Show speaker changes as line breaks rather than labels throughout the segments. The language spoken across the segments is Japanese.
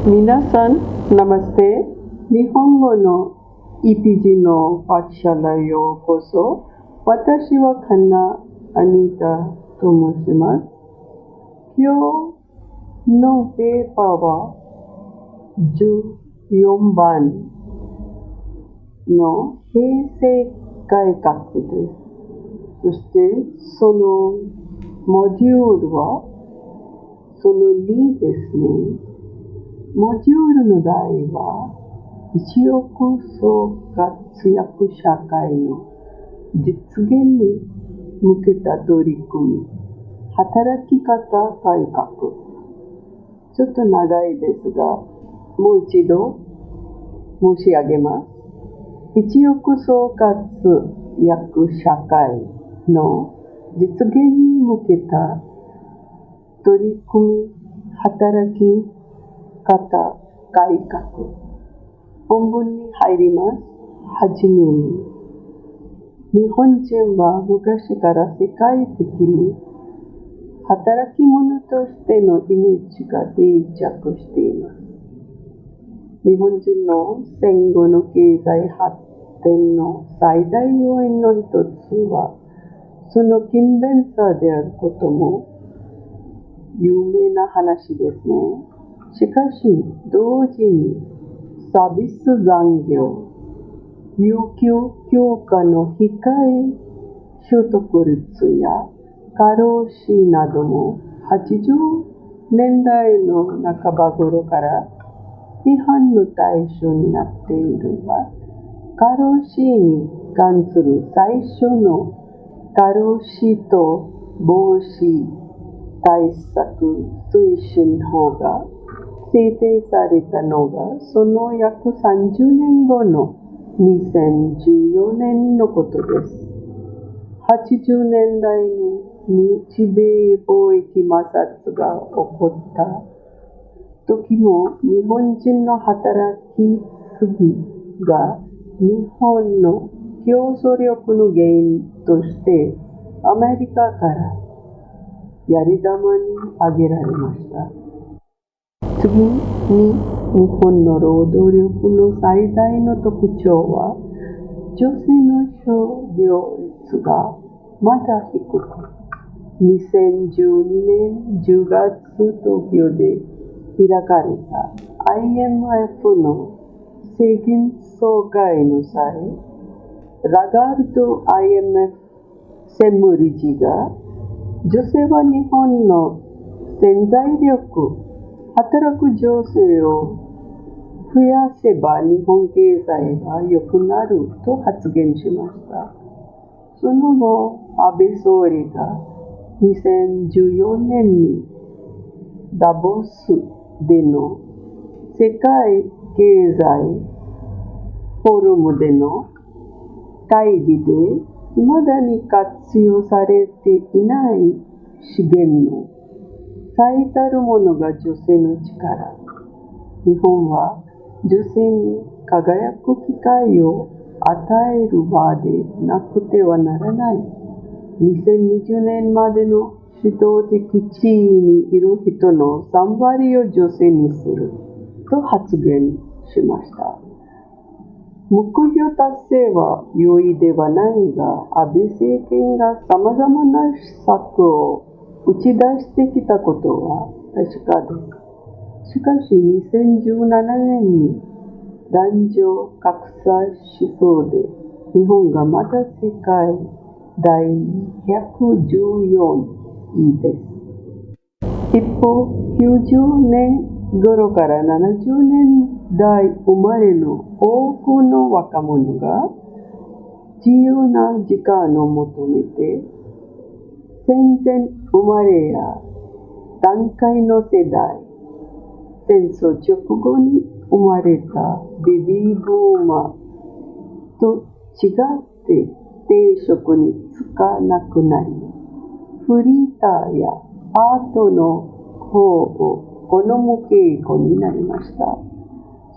皆さん、Namaste。日本語のEPG のパーシャラへようこそ。私はカナ・アニタと申します。今日のペーパーは14番の平成改革です。そしてそのモジュールはその2ですね。モジュールの題は一億総活躍社会の実現に向けた取り組み、働き方改革。ちょっと長いですが、もう一度申し上げます。一億総活躍社会の実現に向けた取り組み、働き方改革。本文に入ります。はじめに、日本人は昔から世界的に働き者としてのイメージが定着しています。日本人の戦後の経済発展の最大要因の一つは、その勤勉さであることも有名な話ですね。しかし、同時にサービス残業、有給休暇の控え取得率や過労死なども80年代の半ば頃から批判の対象になっているが、過労死に関する最初の過労死と防止対策推進法が制定されたのが、その約30年後の2014年のことです。80年代に日米貿易摩擦が起こった時も、日本人の働きすぎが日本の競争力の原因としてアメリカからやり玉に挙げられました。次に、日本の労働力の最大の特徴は、女性の就業率がまだ低く、2012年10月東京で開かれた IMF の世銀総会の際、ラガルド IMF 専務理事が、女性は日本の潜在力、働く女性を増やせば日本経済が良くなると発言しました。その後、安倍総理が2014年にダボスでの世界経済フォーラムでの会議で、未だに活用されていない資源の最たるものが女性の力。日本は女性に輝く機会を与える場でなくてはならない。2020年までの指導的地位にいる人の3割を女性にすると発言しました。目標達成は容易ではないが、安倍政権が様々な施策を打ち出してきたことは確かです。しかし2017年に男女格差指数で日本がまだ世界第114位です。一方、90年頃から70年代生まれの多くの若者が自由な時間を求めて、戦前生まれや団塊の世代、戦争直後に生まれたベビーブーマーと違って定職に就かなくなり、フリーターやパートの方を好む傾向になりました。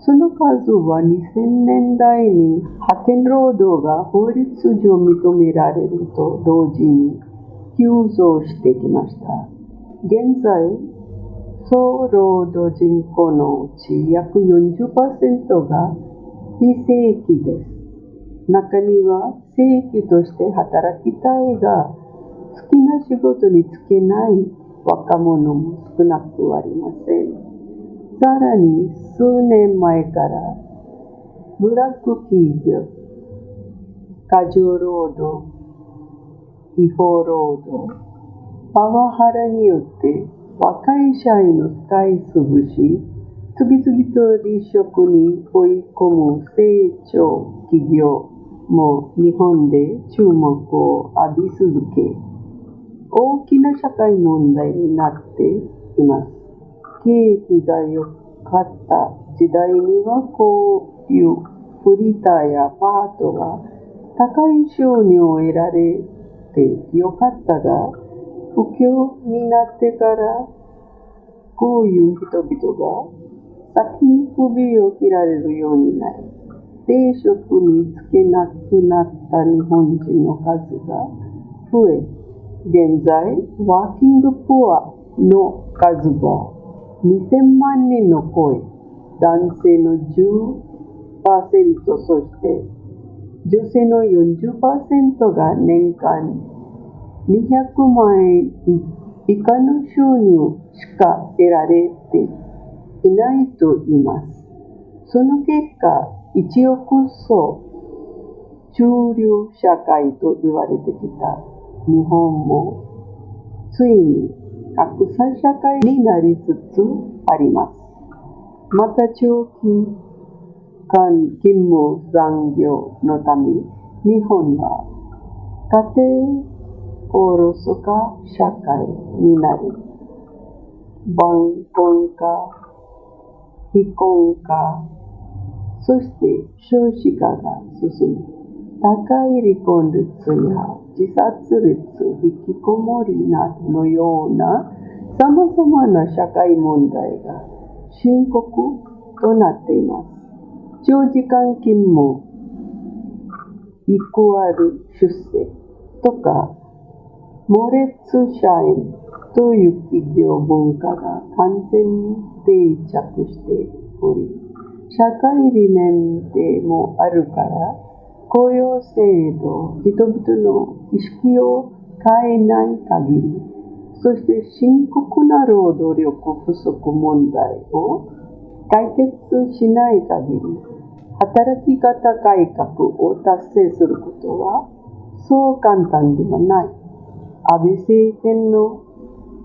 その数は2000年代に派遣労働が法律上認められると同時に急増してきました。現在、総労働人口のうち約 40% が非正規です。中には正規として働きたいが好きな仕事に就けない若者も少なくありません。さらに数年前からブラック企業、過剰労働、違法労働、パワハラによって若い社員を使い潰し、次々と離職に追い込む成長企業も日本で注目を浴び続け、大きな社会問題になっています。景気が良かった時代にはこういうフリーターやパートが高い収入を得られて良かったが、不況になってからこういう人々が先に首を切られるようになり、定職に就けなくなった日本人の数が増え、現在ワーキングプアの数が2000万人を超え、男性の 10%、そして女性の 40% が年間200万円以下の収入しか得られていないと言います。その結果、一億総中流社会と言われてきた日本もついに格差社会になりつつあります。また長期間勤務残業のため、日本は家庭おろそか社会になり、晩婚化、非婚化、そして少子化が進み、高い離婚率や自殺率、引きこもりなどのようなさまざまな社会問題が深刻となっています。長時間勤務、イコール出世とか、モレツ社員という企業文化が完全に定着しており、社会理念でもあるから、雇用制度、人々の意識を変えない限り、そして深刻な労働力不足問題を解決しない限り、働き方改革を達成することはそう簡単ではない。安倍政権の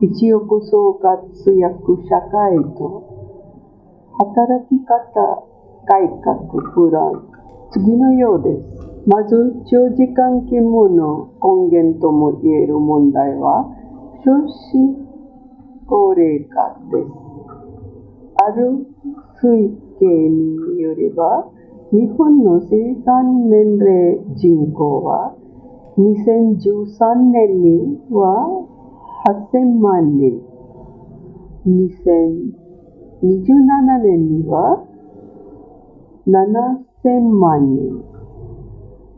一億総活躍社会と働き方改革プラン、次のようです。まず、長時間勤務の根源ともいえる問題は少子高齢化です。ある推計によれば、日本の生産年齢人口は2013年には8000万人、2027年には7000万人、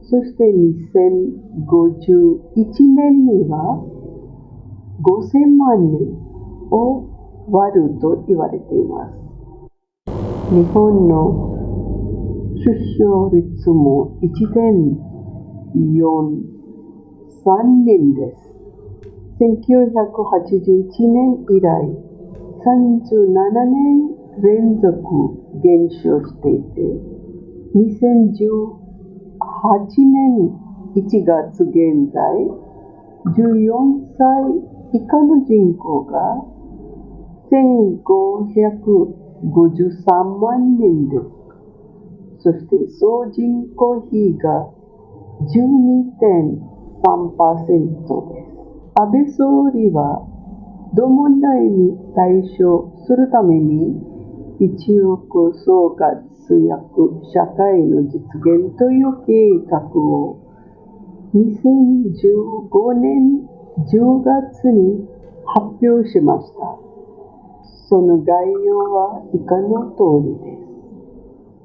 そして2051年には5000万人を割ると言われています。日本の出生率も 1.43 人です。1981年以来37年連続減少していて、2018年1月現在、14歳以下の人口が1553万人です。そして総人口比が 12.3% です。安倍総理は同問題に対処するために一億総活躍社会の実現という計画を2015年10月に発表しました。その概要は以下の通りです。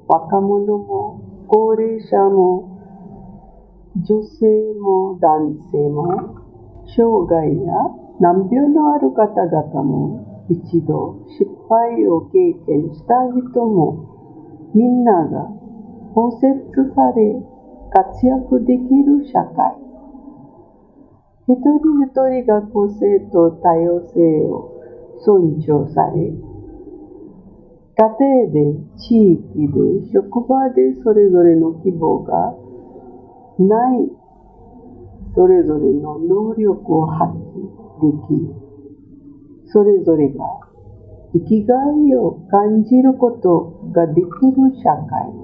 若者も高齢者も女性も男性も障害や難病のある方々も一度失敗を経験した人もみんなが包摂され活躍できる社会。一人一人が個性と多様性を尊重され、家庭で、地域で、職場でそれぞれの希望がない、それぞれの能力を発揮でき、それぞれが生きがいを感じることができる社会。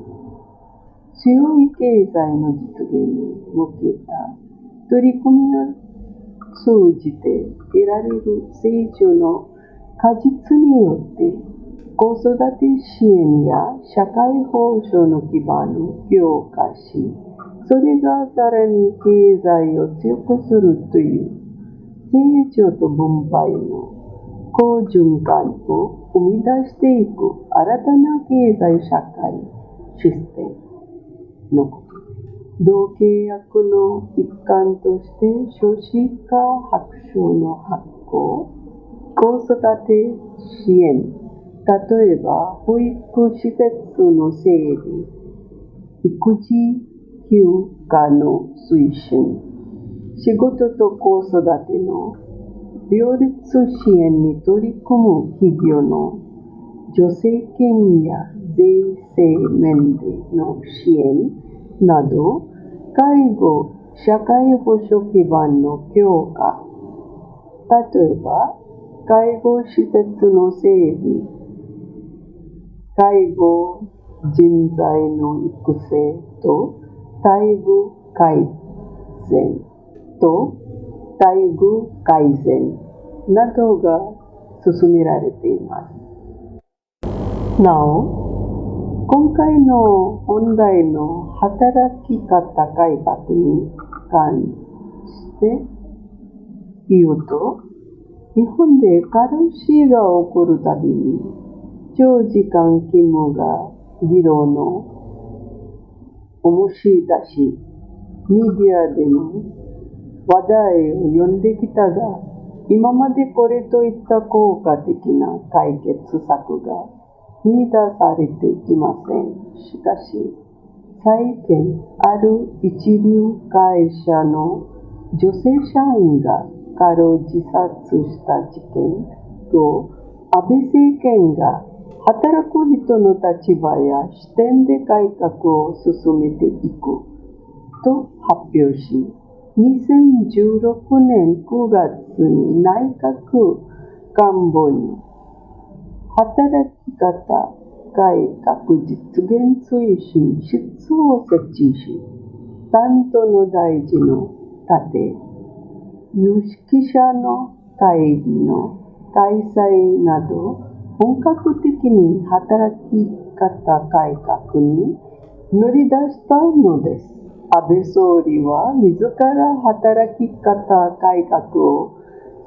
強い経済の実現に向けた取り組みを通じて得られる成長の果実によって子育て支援や社会保障の基盤を強化し、それがさらに経済を強くするという成長と分配の好循環を生み出していく新たな経済社会システムのこと。同契約の一環として少子化白書の発行、子育て支援、例えば保育施設の整備、育児休暇の推進、仕事と子育ての両立支援に取り組む企業の助成金や税制面での支援など、介護・社会保障基盤の強化、例えば介護施設の整備、介護人材の育成と待遇改善などが進められています。なお、今回の本題の働き方改革に関して言うと、日本で過労死が起こるたびに長時間勤務が議論の重しだし、メディアでも話題を呼んできたが、今までこれといった効果的な解決策が見出されていません。しかし、最近ある一流会社の女性社員が過労自殺した事件と、安倍政権が働く人の立場や視点で改革を進めていくと発表し、2016年9月に内閣官房に働き方改革実現推進室を設置し、担当の大臣の立て、有識者の会議の開催など、本格的に働き方改革に乗り出したのです。安倍総理は自ら働き方改革を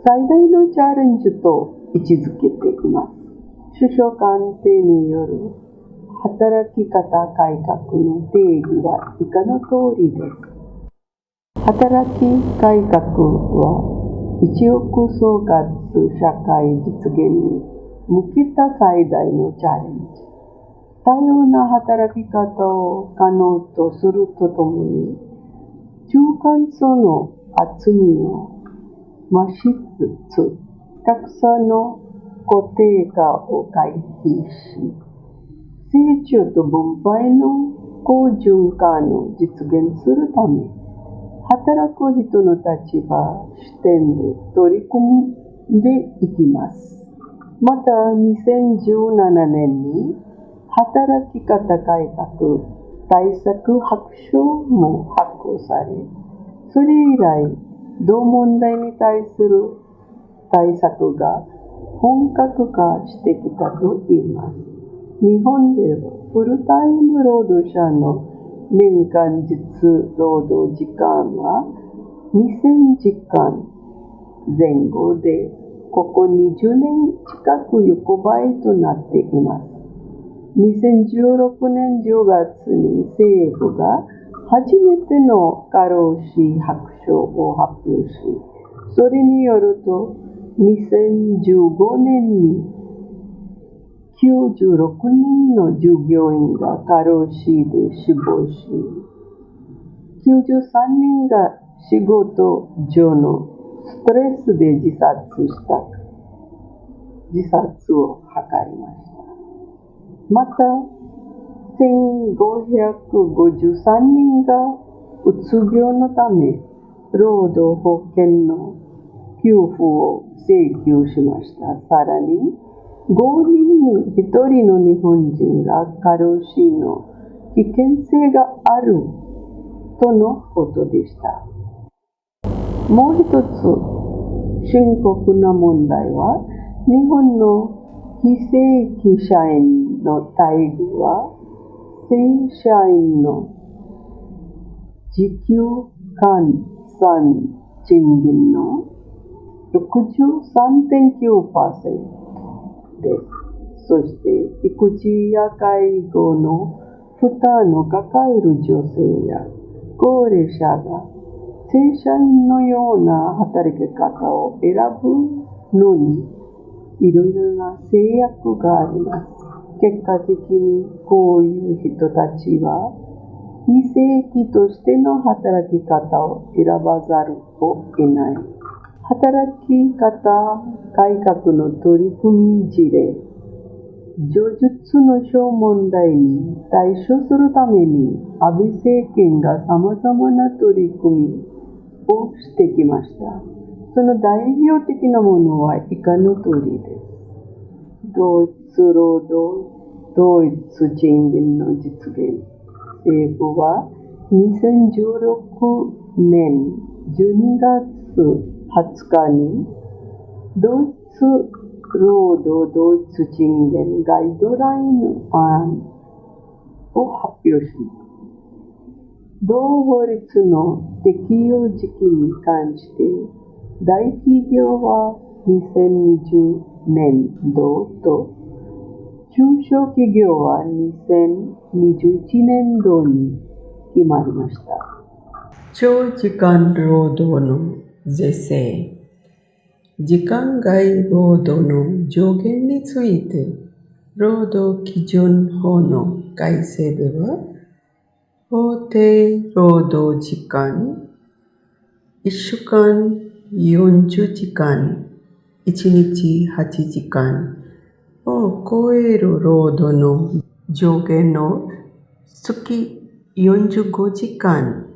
最大のチャレンジと位置づけています。首相官邸による働き方改革の定義は以下の通りです。働き改革は一億総活社会実現に向けた最大のチャレンジ。多様な働き方を可能とするとともに、中間層の厚みを増しつつ、格差の固定化を回避し、成長と分配の好循環を実現するため、働く人の立場、視点で取り組んでいきます。また、2017年に働き方改革対策白書も発行され、それ以来、同問題に対する対策が本格化してきたと言います。日本ではフルタイム労働者の年間実労働時間は2000時間前後で、ここ20年近く横ばいとなっています。2016年10月に政府が初めての過労死白書を発表し、それによると2015年に96人の従業員が過労死で死亡し、93人が仕事上のストレスで自殺を図りました。また、1553人がうつ病のため、労働保険の給付を請求しました。さらに、5人に1人の日本人が過労死の危険性があるとのことでした。もう一つ深刻な問題は、日本の非正規社員の待遇は、正社員の時給換算賃金の 63.9% です。そして、育児や介護の負担を抱える女性や高齢者が正社員のような働き方を選ぶのにいろいろな制約があります。結果的にこういう人たちは非正規としての働き方を選ばざるを得ない。働き方改革の取り組み事例、上述の諸問題に対処するために安倍政権が様々な取り組みをしてきました。その代表的なものは以下の通りです。同一労働、同一賃金の実現。政府は2016年12月20日に同一労働同一賃金ガイドライン案を発表します。同法律の適用時期に関して、大企業は2020年度と、中小企業は2021年度に決まりました。長時間労働の是正。時間外労働の上限について、労働基準法の改正では、法定労働時間、1週間40時間、1日8時間を超える労働の上限の月45時間、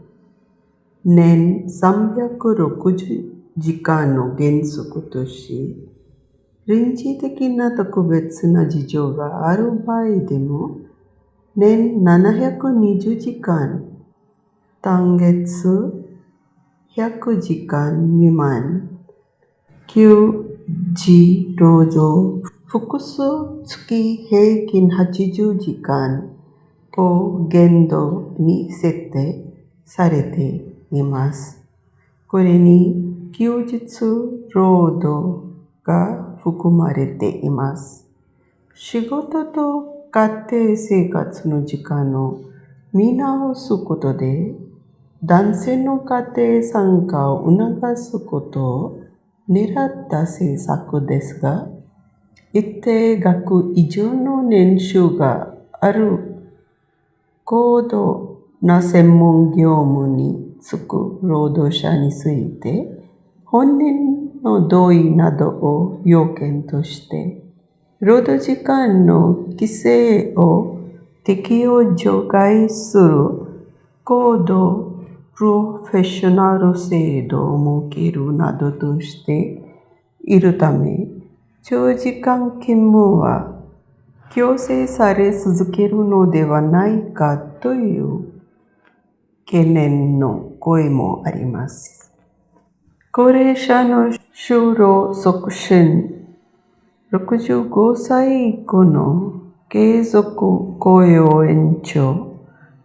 年360時間の原則とし、臨時的な特別な事情がある場合でも、年720時間、単月100時間未満、休時労働、複数月平均80時間を限度に設定されています。これに休日労働が含まれています。仕事と家庭生活の時間を見直すことで、男性の家庭参加を促すことを狙った政策ですが、一定額以上の年収がある高度な専門業務に就く労働者について、本人の同意などを要件として、労働時間の規制を適用除外する高度プロフェッショナル制度を設けるなどとしているため、長時間勤務は強制され続けるのではないかという懸念の声もあります。高齢者の就労促進、65歳以降の継続雇用延長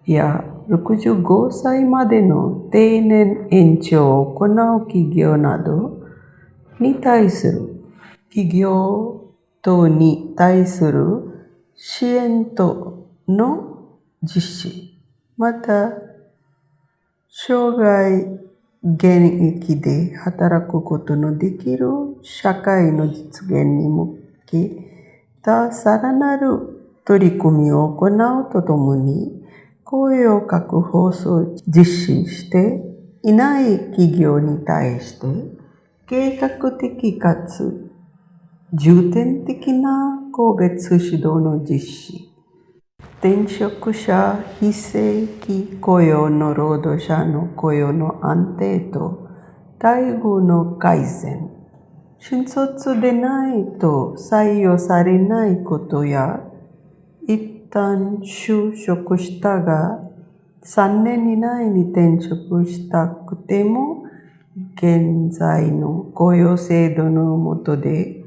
や65歳までの定年延長を行う企業などに対する企業等に対する支援等の実施、また障害現役で働くことのできる社会の実現に向けたさらなる取り組みを行うとともに、雇用確保を実施していない企業に対して計画的かつ重点的な個別指導の実施、転職者非正規雇用の労働者の雇用の安定と待遇の改善、新卒でないと採用されないことや、一旦就職したが3年以内に転職したくても、現在の雇用制度の下で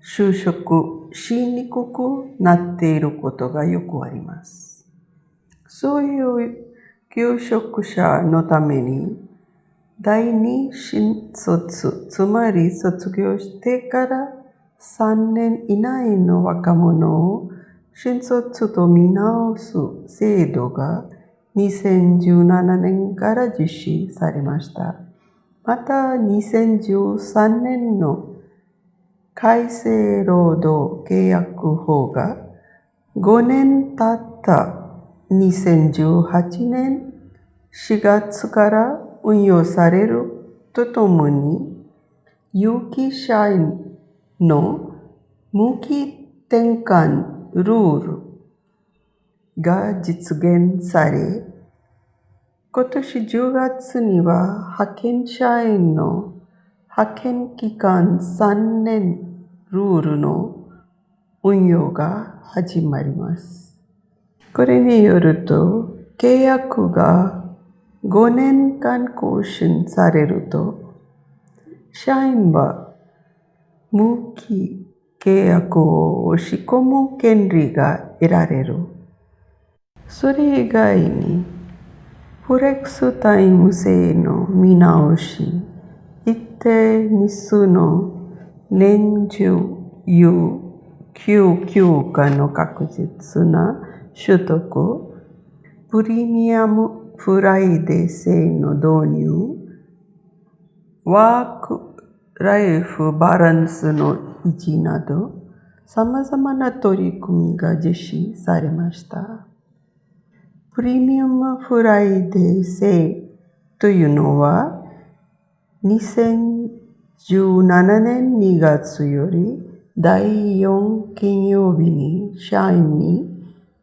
就職しにくくなっていることがよくあります。そういう求職者のために、第二新卒、つまり卒業してから3年以内の若者を新卒と見直す制度が2017年から実施されました。また2013年の改正労働契約法が5年経った2018年4月から運用されるとともに、有期社員の無期転換ルールが実現され、今年10月には派遣社員の派遣期間3年ルールの運用が始まります。これによると、契約が5年間更新されると、社員は無期契約を押し込む権利が得られる。それ以外に、フレックスタイム制の見直し、一定日数の年中有給休暇の確実な取得、プレミアムフライデー制の導入、ワークライフバランスの維持など、様々な取り組みが実施されました。プレミアムフライデー制というのは、2017年2月より第4金曜日に社員に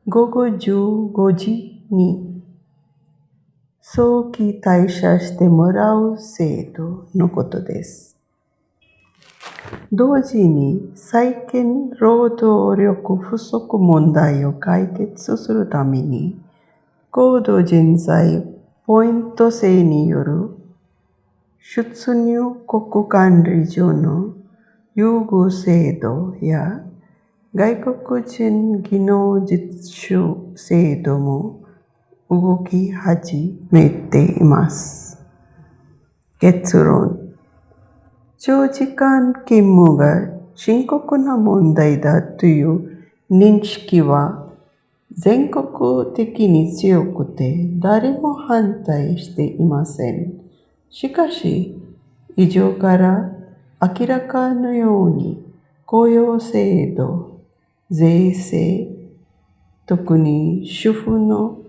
午後15時に早期退社してもらう制度のことです。同時に最近労働力不足問題を解決するために、高度人材ポイント制による出入国管理所の優遇制度や外国人技能実習制度も動き始めています。結論。長時間勤務が深刻な問題だという認識は全国的に強くて誰も反対していません。しかし、以上から明らかのように雇用制度、税制、特に主婦の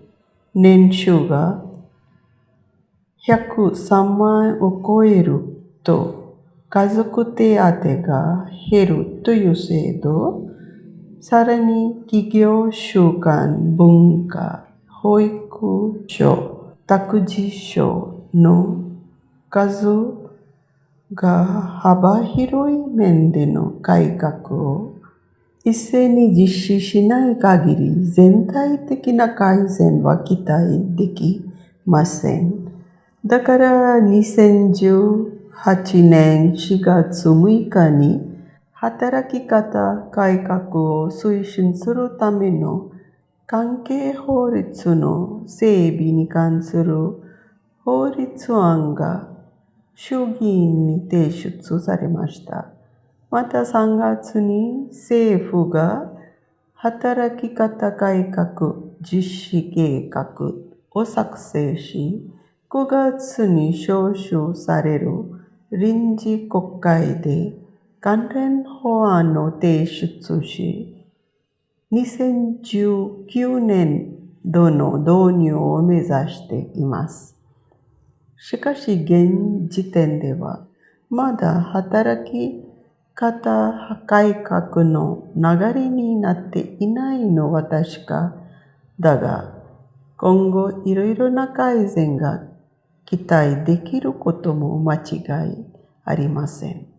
年収が103万円を超えると家族手当が減るという制度、さらに企業習慣、文化、保育所、託児所の数が幅広い面での改革を一斉に実施しない限り全体的な改善は期待できません。だから2018年4月6日に働き方改革を推進するための関係法律の整備に関する法律案が衆議院に提出されました。また3月に政府が働き方改革実施計画を作成し、9 9月に召集される臨時国会で関連法案を提出し、2019年度の導入を目指しています。しかし現時点では、まだ働き方改革の流れになっていないのは確かだが、今後いろいろな改善が期待できることも間違いありません。